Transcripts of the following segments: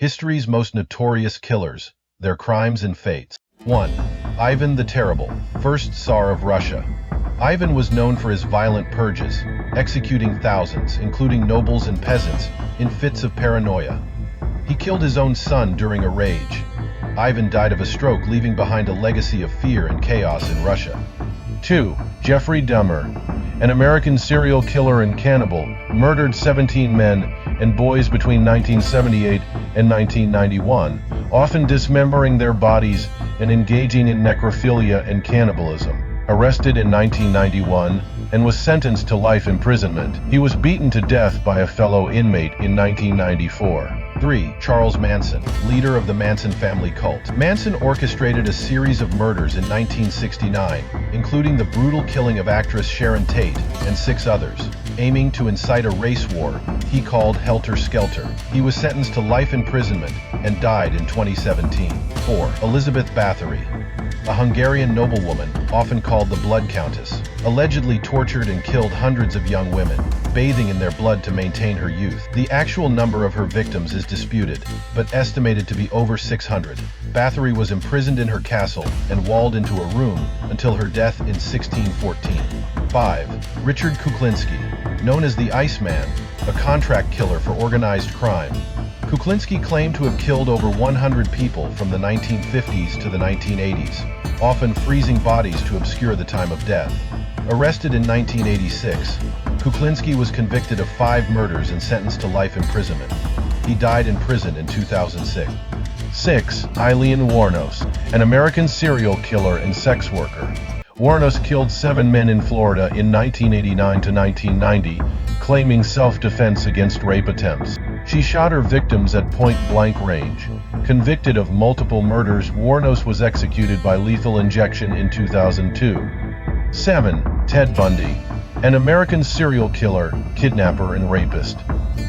History's most notorious killers, their crimes and fates. 1. Ivan the Terrible, first Tsar of Russia. Ivan was known for his violent purges, executing thousands, including nobles and peasants, in fits of paranoia. He killed his own son during a rage. Ivan died of a stroke, leaving behind a legacy of fear and chaos in Russia. 2. Jeffrey Dahmer, an American serial killer and cannibal, murdered 17 men and boys between 1978 and 1991, often dismembering their bodies and engaging in necrophilia and cannibalism. Arrested in 1991 and was sentenced to life imprisonment, he was beaten to death by a fellow inmate in 1994. 3. Charles Manson, leader of the Manson family cult. Manson orchestrated a series of murders in 1969, including the brutal killing of actress Sharon Tate and 6 others. Aiming to incite a race war he called Helter Skelter, he was sentenced to life imprisonment and died in 2017. 4. Elizabeth Bathory, a Hungarian noblewoman, often called the Blood Countess, allegedly tortured and killed hundreds of young women, bathing in their blood to maintain her youth. The actual number of her victims is disputed, but estimated to be over 600. Bathory was imprisoned in her castle and walled into a room until her death in 1614. 5. Richard Kuklinski, known as the Iceman, a contract killer for organized crime. Kuklinski claimed to have killed over 100 people from the 1950s to the 1980s, often freezing bodies to obscure the time of death. Arrested in 1986, Kuklinski was convicted of 5 murders and sentenced to life imprisonment. He died in prison in 2006. 6. Eileen Wuornos, an American serial killer and sex worker. Wuornos killed 7 men in Florida in 1989 to 1990, claiming self-defense against rape attempts. She shot her victims at point-blank range. Convicted of multiple murders, Wuornos was executed by lethal injection in 2002. 7. Ted Bundy, an American serial killer, kidnapper, and rapist.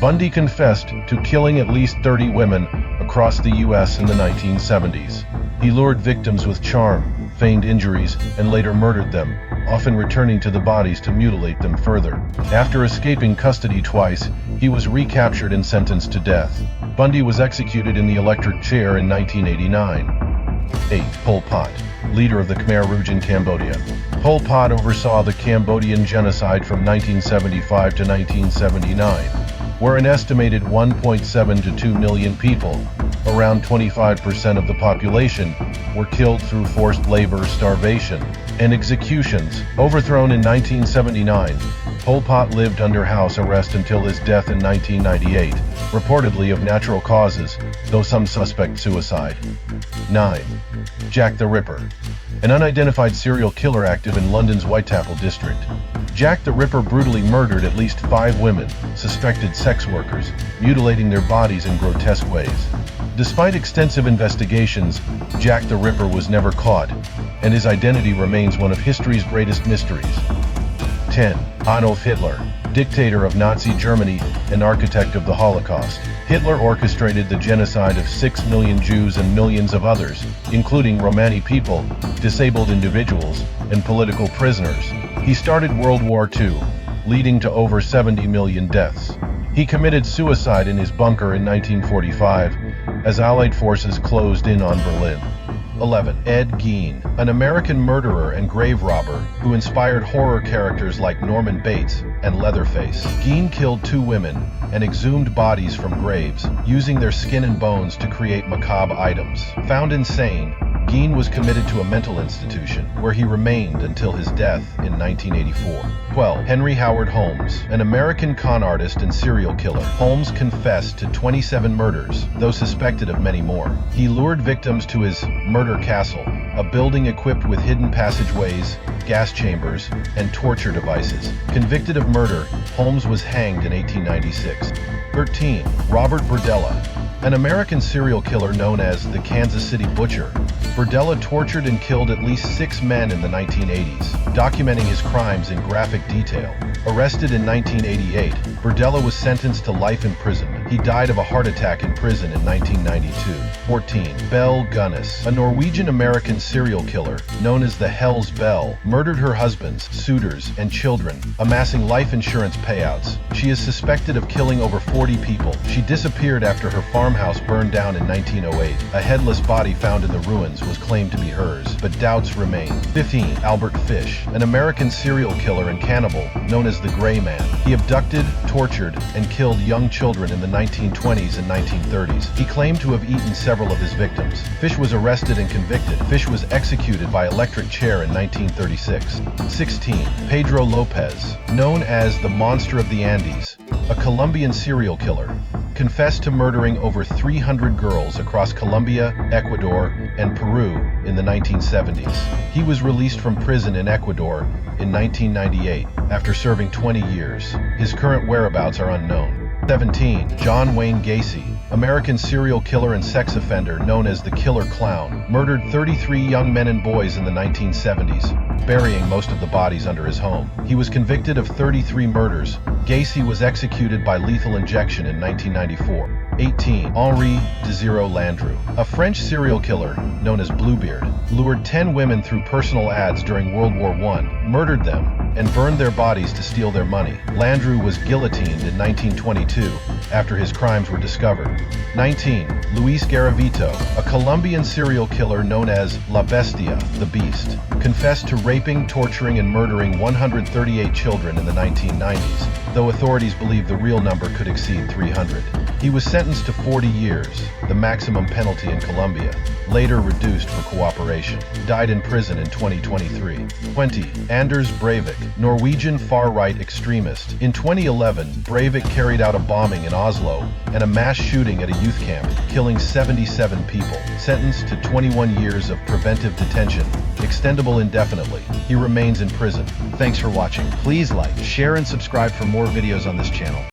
Bundy confessed to killing at least 30 women across the U.S. in the 1970s. He lured victims with charm, feigned injuries, and later murdered them, often returning to the bodies to mutilate them further. After escaping custody twice, he was recaptured and sentenced to death. Bundy was executed in the electric chair in 1989. 8. Pol Pot, leader of the Khmer Rouge in Cambodia. Pol Pot oversaw the Cambodian genocide from 1975 to 1979, where an estimated 1.7 to 2 million people, around 25% of the population, were killed through forced labor, starvation, and executions. Overthrown in 1979, Pol Pot lived under house arrest until his death in 1998, reportedly of natural causes, though some suspect suicide. 9. Jack the Ripper, an unidentified serial killer active in London's Whitechapel district. Jack the Ripper brutally murdered at least 5 women, suspected sex workers, mutilating their bodies in grotesque ways. Despite extensive investigations, Jack the Ripper was never caught, and his identity remains one of history's greatest mysteries. 10. Adolf Hitler, dictator of Nazi Germany and architect of the Holocaust. Hitler orchestrated the genocide of 6 million Jews and millions of others, including Romani people, disabled individuals, and political prisoners. He started World War II, leading to over 70 million deaths. He committed suicide in his bunker in 1945 as Allied forces closed in on Berlin. 11. Ed Gein, an American murderer and grave robber who inspired horror characters like Norman Bates and Leatherface. Gein killed 2 women and exhumed bodies from graves, using their skin and bones to create macabre items. Found insane, Gein was committed to a mental institution, where he remained until his death in 1984. 12. Henry Howard Holmes, an American con artist and serial killer. Holmes confessed to 27 murders, though suspected of many more. He lured victims to his murder castle, a building equipped with hidden passageways, gas chambers, and torture devices. Convicted of murder, Holmes was hanged in 1896. 13. Robert Berdella, an American serial killer known as the Kansas City Butcher. Berdella tortured and killed at least 6 men in the 1980s, documenting his crimes in graphic detail. Arrested in 1988, Burdella was sentenced to life imprisonment. He died of a heart attack in prison in 1992. 14. Belle Gunness, a Norwegian-American serial killer known as the Hell's Bell, murdered her husbands, suitors, and children, amassing life insurance payouts. She is suspected of killing over 40 people. She disappeared after her farmhouse burned down in 1908. A headless body found in the ruins was claimed to be hers, but doubts remain. 15. Albert Fish, an American serial killer and cannibal known as the Gray Man. He abducted, tortured, and killed young children in the 1920s and 1930s. He claimed to have eaten several of his victims. Fish was arrested and convicted. Fish was executed by electric chair in 1936. 16. Pedro Lopez, known as the Monster of the Andes, a Colombian serial killer, confessed to murdering over 300 girls across Colombia, Ecuador, and Peru in the 1970s. He was released from prison in Ecuador in 1998 after serving 20 years. His current whereabouts are unknown. 17. John Wayne Gacy, American serial killer and sex offender known as the Killer Clown, murdered 33 young men and boys in the 1970s, burying most of the bodies under his home. He was convicted of 33 murders. Gacy was executed by lethal injection in 1994. 18. Henri Desiro Landru, a French serial killer known as Bluebeard, lured 10 women through personal ads during World War I, murdered them, and burned their bodies to steal their money. Landru was guillotined in 1922 after his crimes were discovered. 19. Luis Garavito, a Colombian serial killer known as La Bestia, the Beast, confessed to raping, torturing, and murdering 138 children in the 1990s, though authorities believe the real number could exceed 300. He was sentenced to 40 years, the maximum penalty in Colombia, later reduced for cooperation. Died in prison in 2023. 20. Anders Breivik, Norwegian far-right extremist. In 2011, Breivik carried out a bombing in Oslo and a mass shooting at a youth camp, killing 77 people. Sentenced to 21 years of preventive detention, extendable indefinitely. He remains in prison. Thanks for watching. Please like, share, and subscribe for more videos on this channel.